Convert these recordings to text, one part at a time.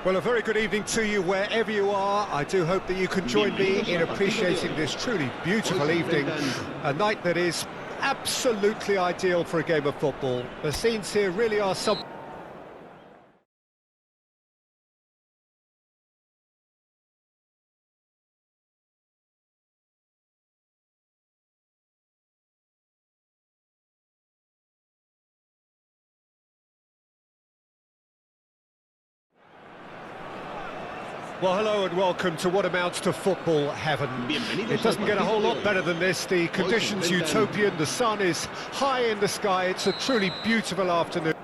Well, a very good evening to you wherever you are. I do hope that you can join me in appreciating this truly beautiful evening, a night that is absolutely ideal for a game of football. The scenes here really are something. Well, hello and welcome to what amounts to football heaven. It doesn't get a whole lot better than this. The conditions utopian, the sun is high in the sky. It's a truly beautiful afternoon.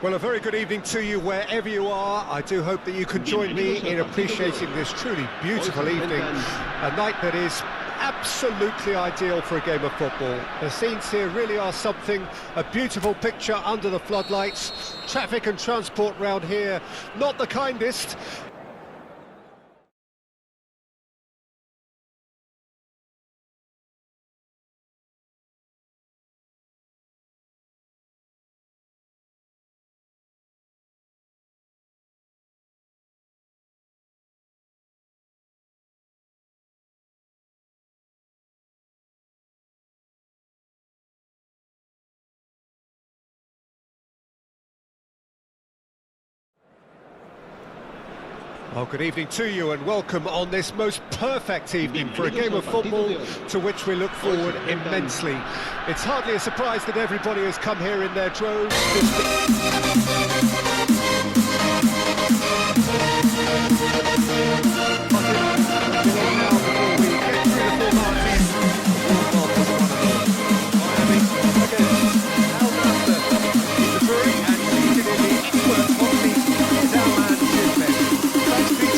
Well, a very good evening to you wherever you are. I do hope that you can join me in appreciating this truly beautiful evening, a night that is absolutely ideal for a game of football. The scenes here really are something, a beautiful picture under the floodlights. Traffic and transport round here, not the kindest. Well, good evening to you and welcome on this most perfect evening for a game of football to which we look forward immensely. It's hardly a surprise that everybody has come here in their droves.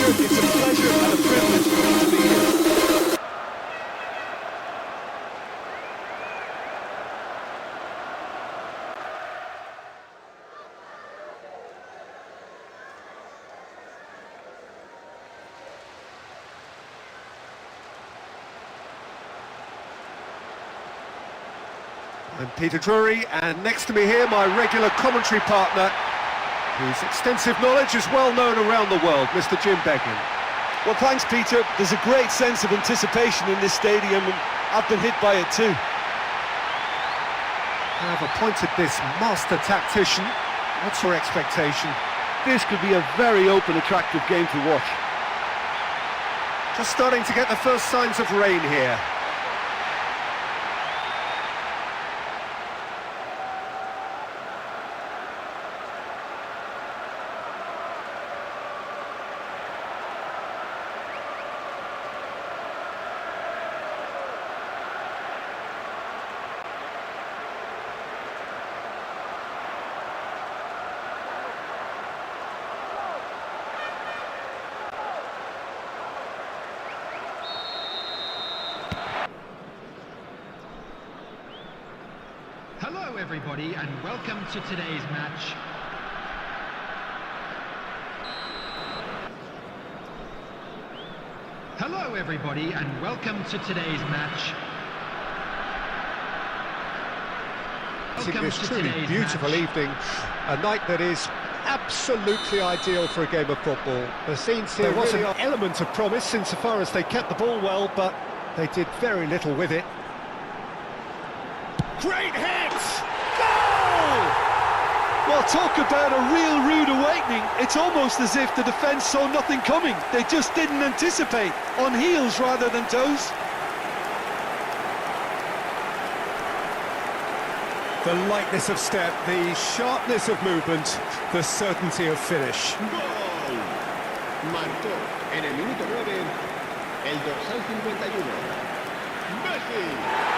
It's a pleasure and a privilege for me to be here. I'm Peter Drury, and next to me here, my regular commentary partner, whose extensive knowledge is well known around the world, Mr. Jim Beglin. Well, thanks, Peter. There's a great sense of anticipation in this stadium, and I've been hit by it too. I've appointed this master tactician. What's your expectation? This could be a very open, attractive game to watch. Just starting to get the first signs of rain here. Hello everybody and welcome to today's match. Hello everybody and welcome to today's match. This truly beautiful evening, a night that is absolutely ideal for a game of football. The scenes here was an element of promise insofar as they kept the ball well, but they did very little with it. Great hit! Goal! Well, talk about a real rude awakening. It's almost as if the defence saw nothing coming. They just didn't anticipate, on heels rather than toes. The lightness of step, the sharpness of movement, the certainty of finish. ¡Gol! Marcó en el minuto 9 el dorsal 51. ¡Messi!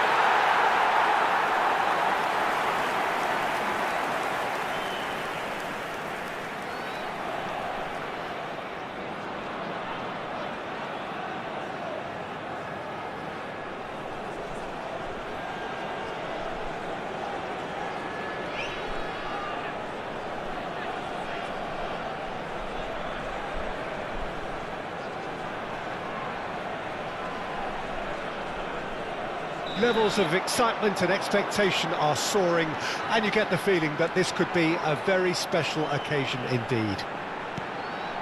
Levels of excitement and expectation are soaring, and you get the feeling that this could be a very special occasion indeed.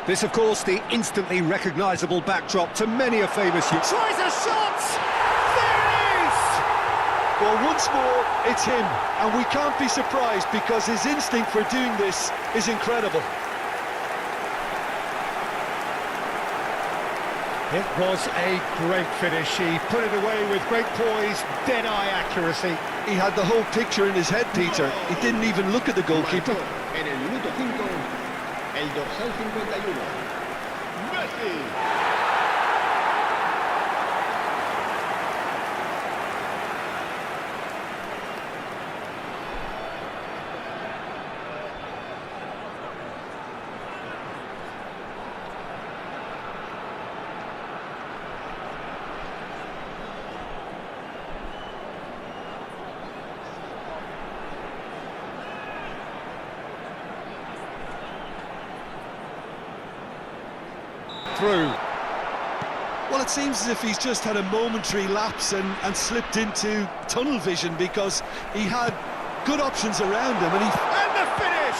This, of course, the instantly recognisable backdrop to many a famous... Tries a shot! There it is! Well, once more, it's him, and we can't be surprised because his instinct for doing this is incredible. It was a great finish. He put it away with great poise, dead-eye accuracy. He had the whole picture in his head, Peter. He didn't even look at the goalkeeper. En el minuto 5, el dorsal 51. Messi. Through. Well, it seems as if he's just had a momentary lapse and slipped into tunnel vision because he had good options around him and he... And the finish!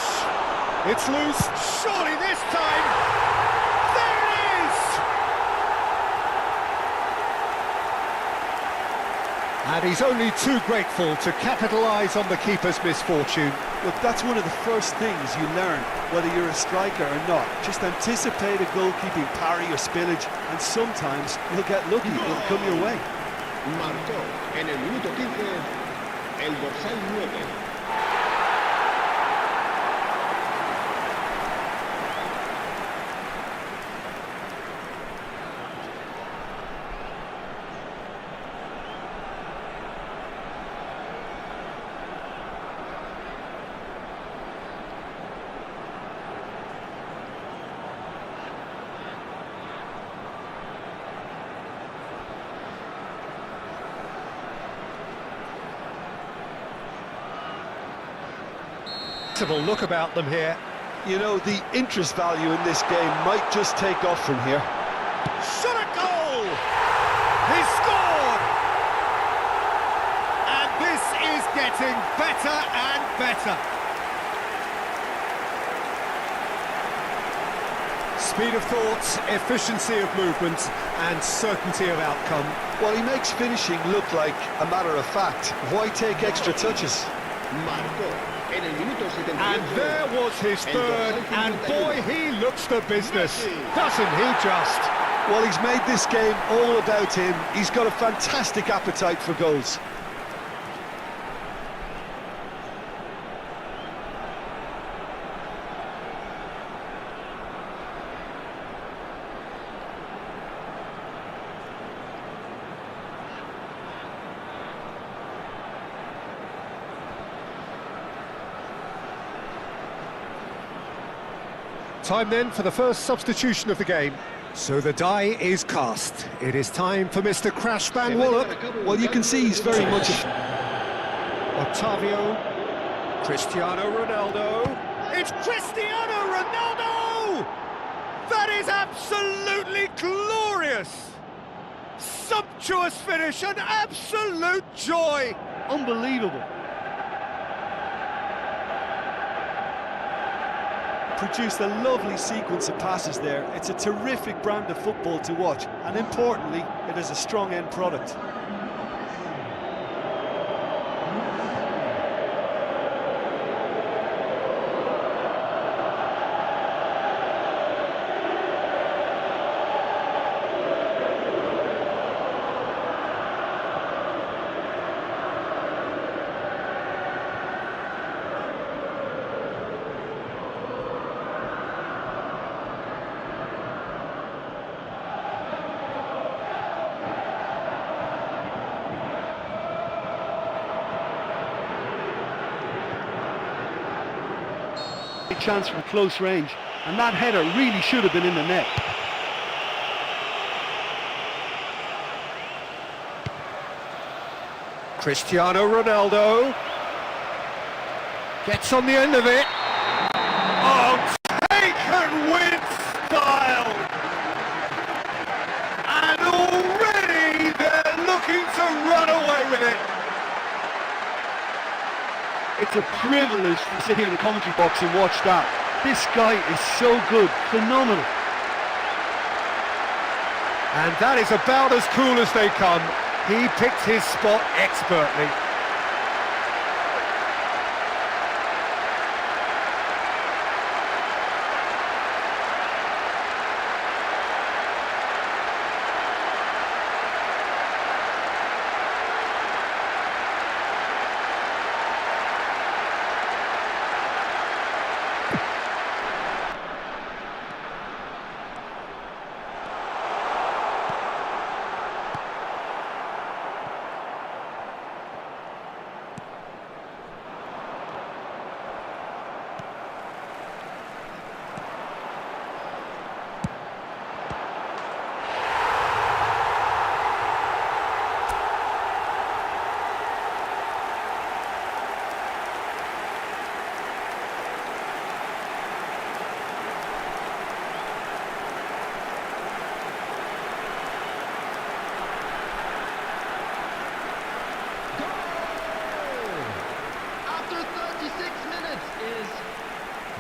It's loose, surely this time! There it is! And he's only too grateful to capitalise on the keeper's misfortune. Look, that's one of the first things you learn, whether you're a striker or not. Just anticipate a goalkeeping parry or spillage, and sometimes you'll get lucky, it'll come your way. Marcó en el minuto 15, el dorsal 9. Look about them here. You know, the interest value in this game might just take off from here. Shot a goal! He scored! And this is getting better and better. Speed of thought, efficiency of movement, and certainty of outcome. Well, he makes finishing look like a matter of fact. Why take extra touches? Marcó en el minuto 78. And there was his third, and boy, he looks the business, doesn't he just? Well, he's made this game all about him. He's got a fantastic appetite for goals. Time then for the first substitution of the game. So the die is cast. It is time for Mr. Crash Van Wallop. Well, you can see he's very much... Octavio, Cristiano Ronaldo. It's Cristiano Ronaldo! That is absolutely glorious! Sumptuous finish, an absolute joy! Unbelievable. Produced a lovely sequence of passes there. It's a terrific brand of football to watch, and importantly, it is a strong end product. Chance from close range, and that header really should have been in the net. Cristiano Ronaldo gets on the end of it. Oh, take and win style! And already they're looking to run away with with it. It's a privilege to sit here in the commentary box and watch that. This guy is so good, phenomenal. And that is about as cool as they come. He picked his spot expertly.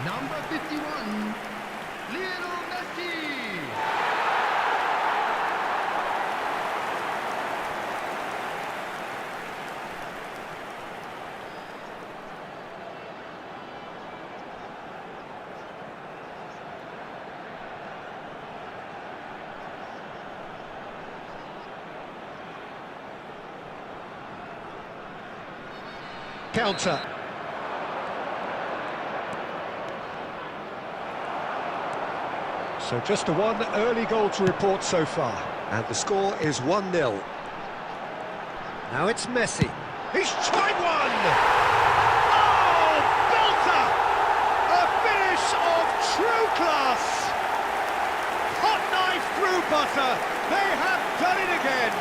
Number 51, Lionel Messi. Counter. So just a one early goal to report so far, and the score is 1-0. Now it's Messi. He's tried one! Oh, belter! A finish of true class! Hot knife through butter. They have done it again.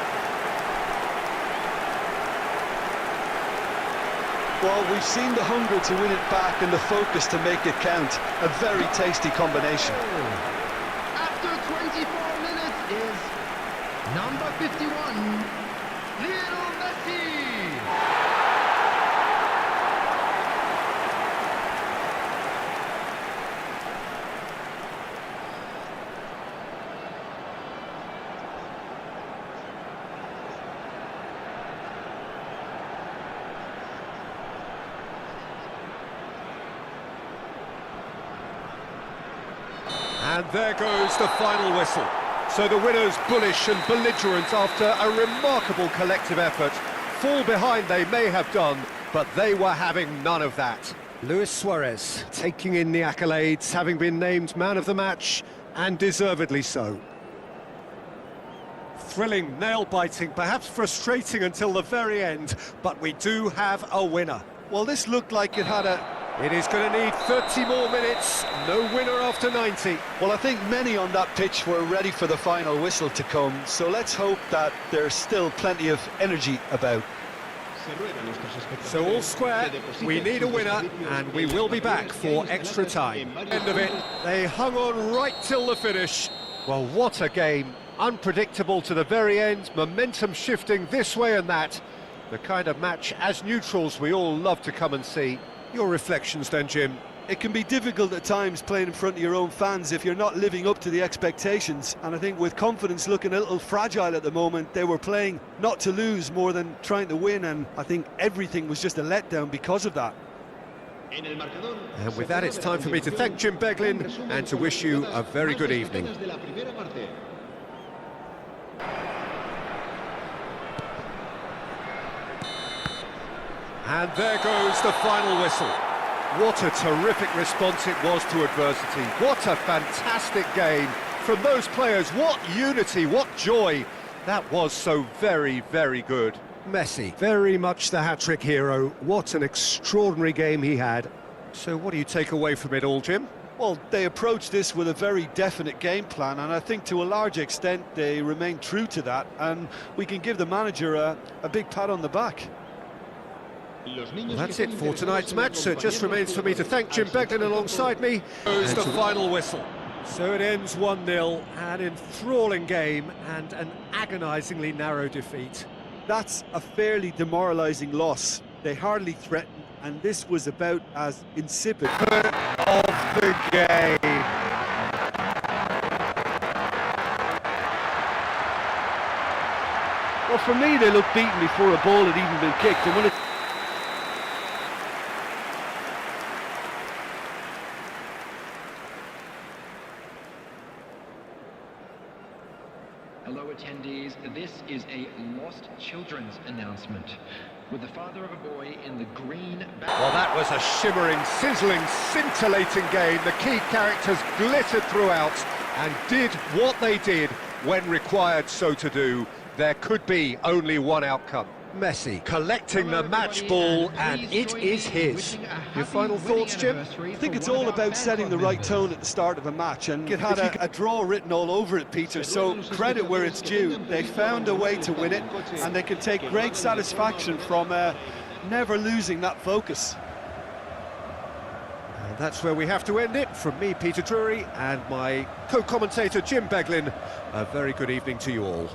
Well, we've seen the hunger to win it back and the focus to make it count. A very tasty combination. After 24 minutes is number 51, Lionel Messi. And there goes the final whistle. So the winners, bullish and belligerent after a remarkable collective effort. Fall behind they may have done, but they were having none of that. Luis Suarez taking in the accolades, having been named man of the match, and deservedly so. Thrilling, nail-biting, perhaps frustrating until the very end, but we do have a winner. Well, this looked like it had a... It is going to need 30 more minutes, no winner after 90. Well, I think many on that pitch were ready for the final whistle to come, so let's hope that there's still plenty of energy about. So all square, we need a winner, and we will be back for extra time. End of it, they hung on right till the finish. Well, what a game. Unpredictable to the very end, momentum shifting this way and that. The kind of match, as neutrals, we all love to come and see. Your reflections then, Jim? It can be difficult at times playing in front of your own fans if you're not living up to the expectations, and I think with confidence looking a little fragile at the moment, they were playing not to lose more than trying to win, and I think everything was just a letdown because of that. And with that, it's time for me to thank Jim Beglin and to wish you a very good evening. And there goes the final whistle. What a terrific response it was to adversity. What a fantastic game from those players. What unity, what joy. That was so very, very good. Messi, very much the hat-trick hero. What an extraordinary game he had. So what do you take away from it all, Jim? Well, they approached this with a very definite game plan, and I think to a large extent they remained true to that, and we can give the manager a big pat on the back. Well, that's it for tonight's match, so it just remains for me to thank Jim Beglin alongside me. Goes the final whistle. So it ends 1-0, an enthralling game and an agonisingly narrow defeat. That's a fairly demoralising loss. They hardly threatened, and this was about as insipid. Of the game. Well, for me, they looked beaten before a ball had even been kicked. And when it Hello attendees, this is a lost children's announcement. With the father of a boy in the green Well, that was a shimmering, sizzling, scintillating game. The key characters glittered throughout and did what they did when required so to do. There could be only one outcome. Messi collecting the match ball, and it is his. Your final thoughts, Jim? I think it's all about setting the right tone at the start of a match, and it had a draw written all over it, Peter, so credit where it's due. They found a way to win it, and they can take great satisfaction from never losing that focus. And that's where we have to end it. From me, Peter Drury, and my co-commentator, Jim Beglin, a very good evening to you all.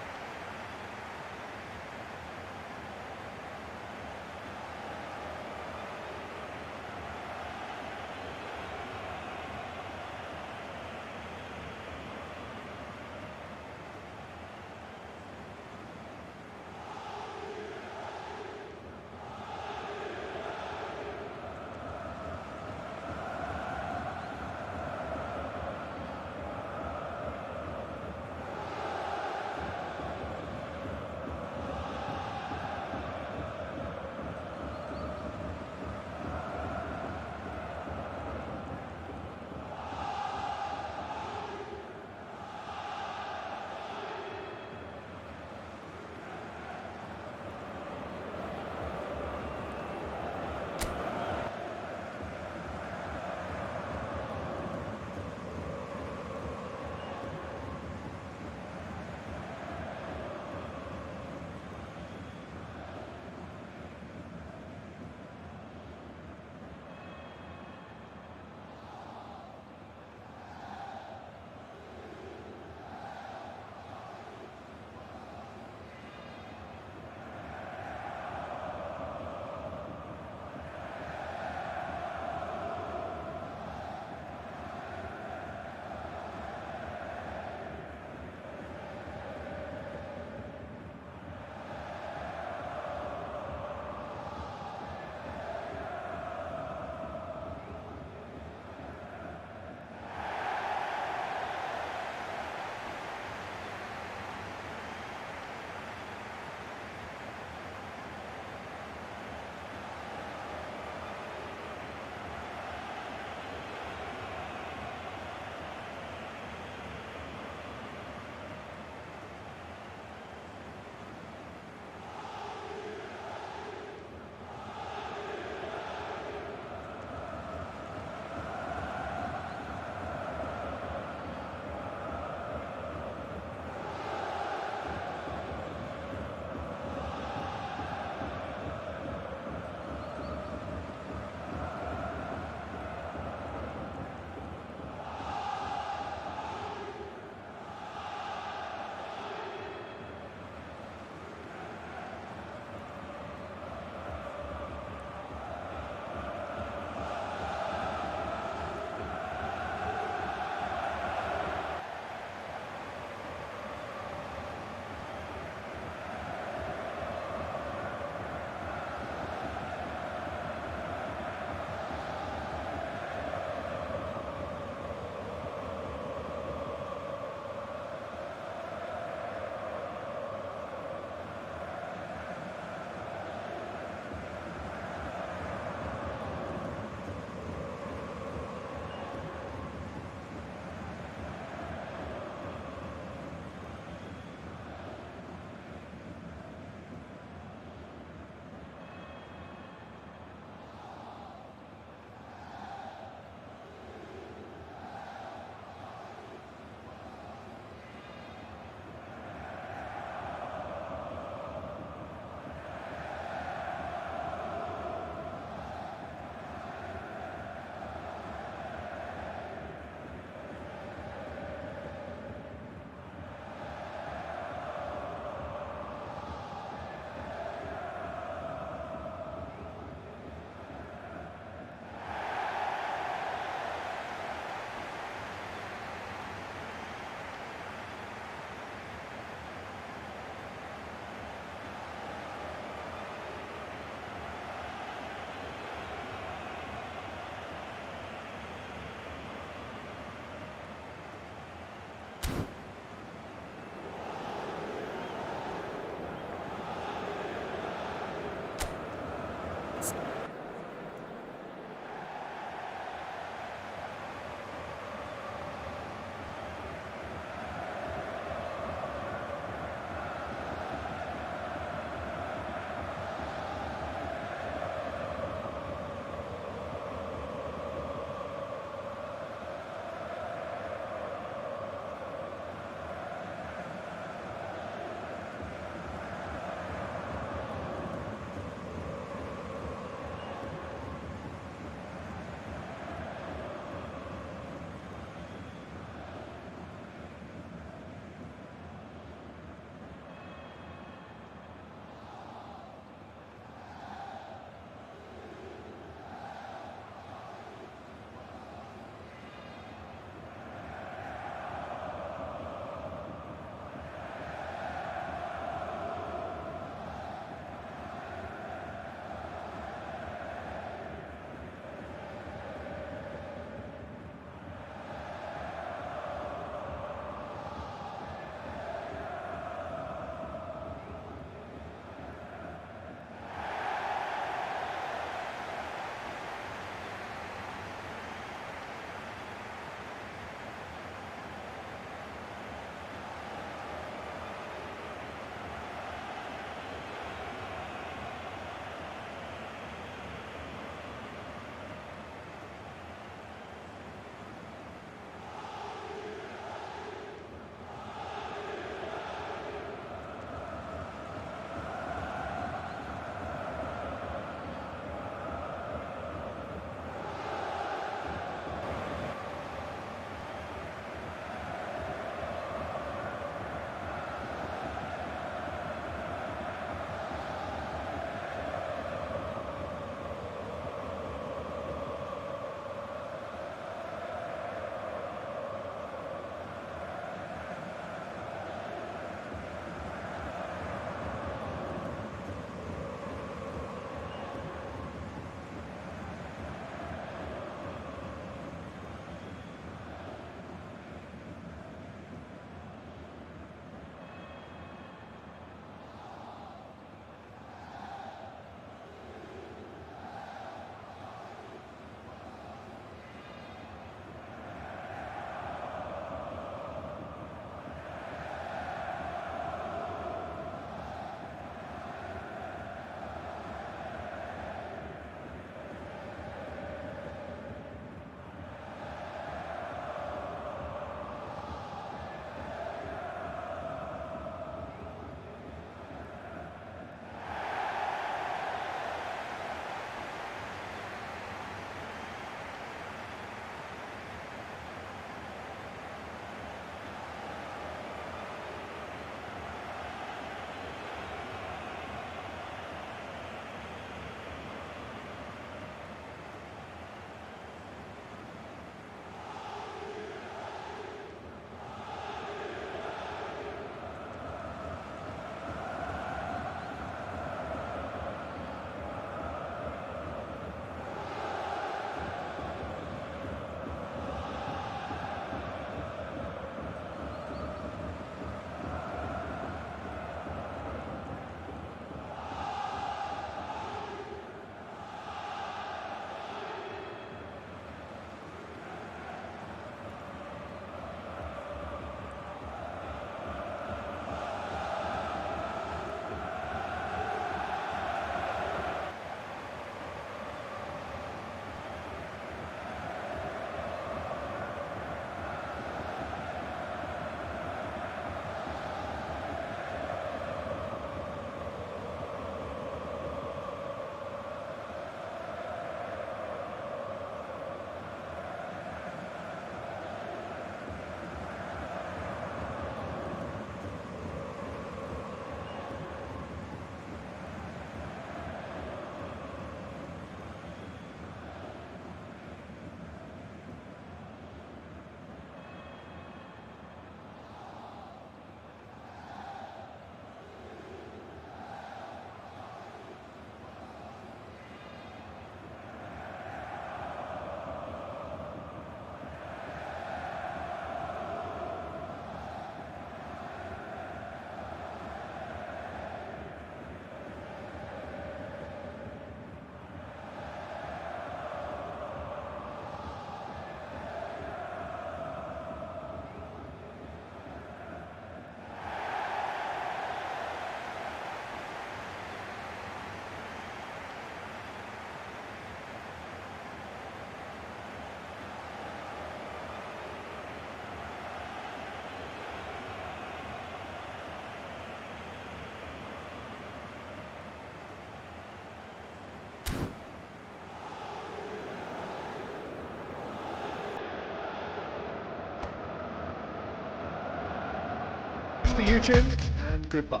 Mr. Eugene, and goodbye.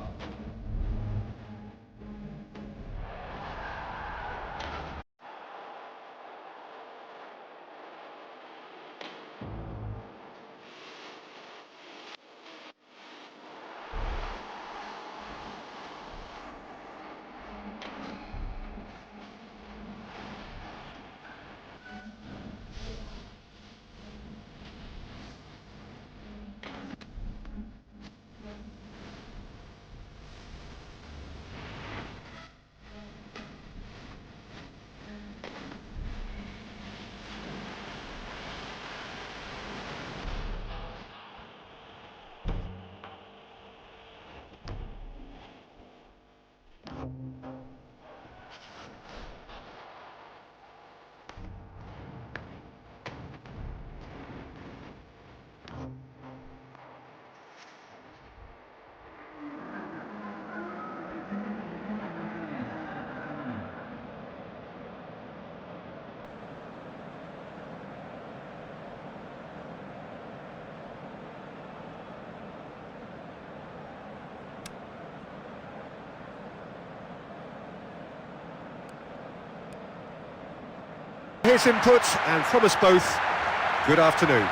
His input, and from us both, good afternoon.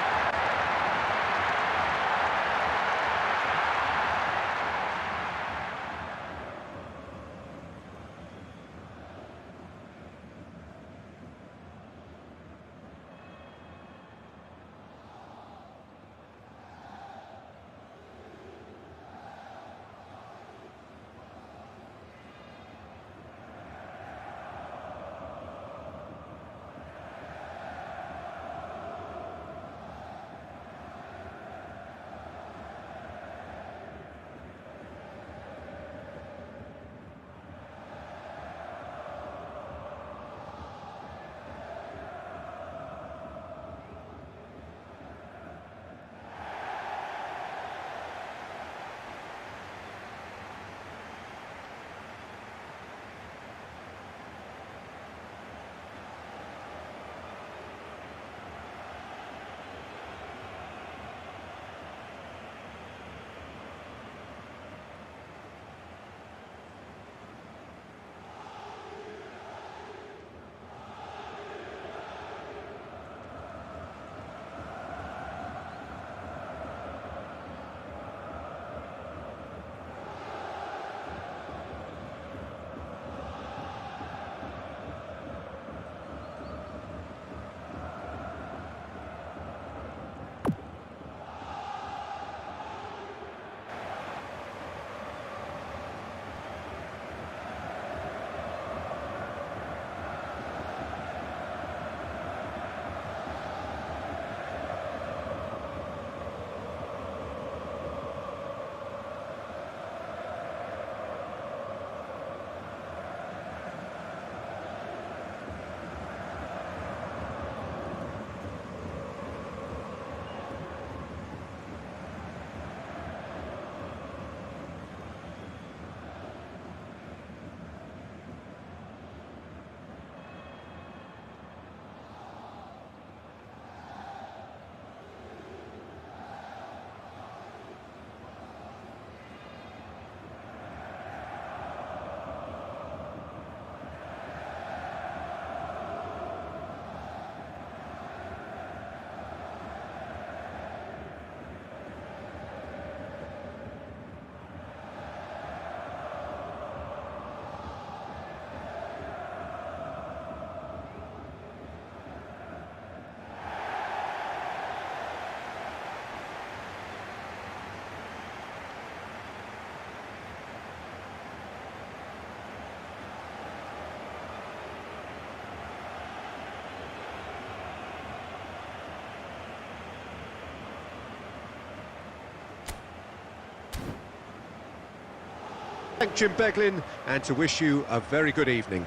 Thank Jim Beglin, and to wish you a very good evening.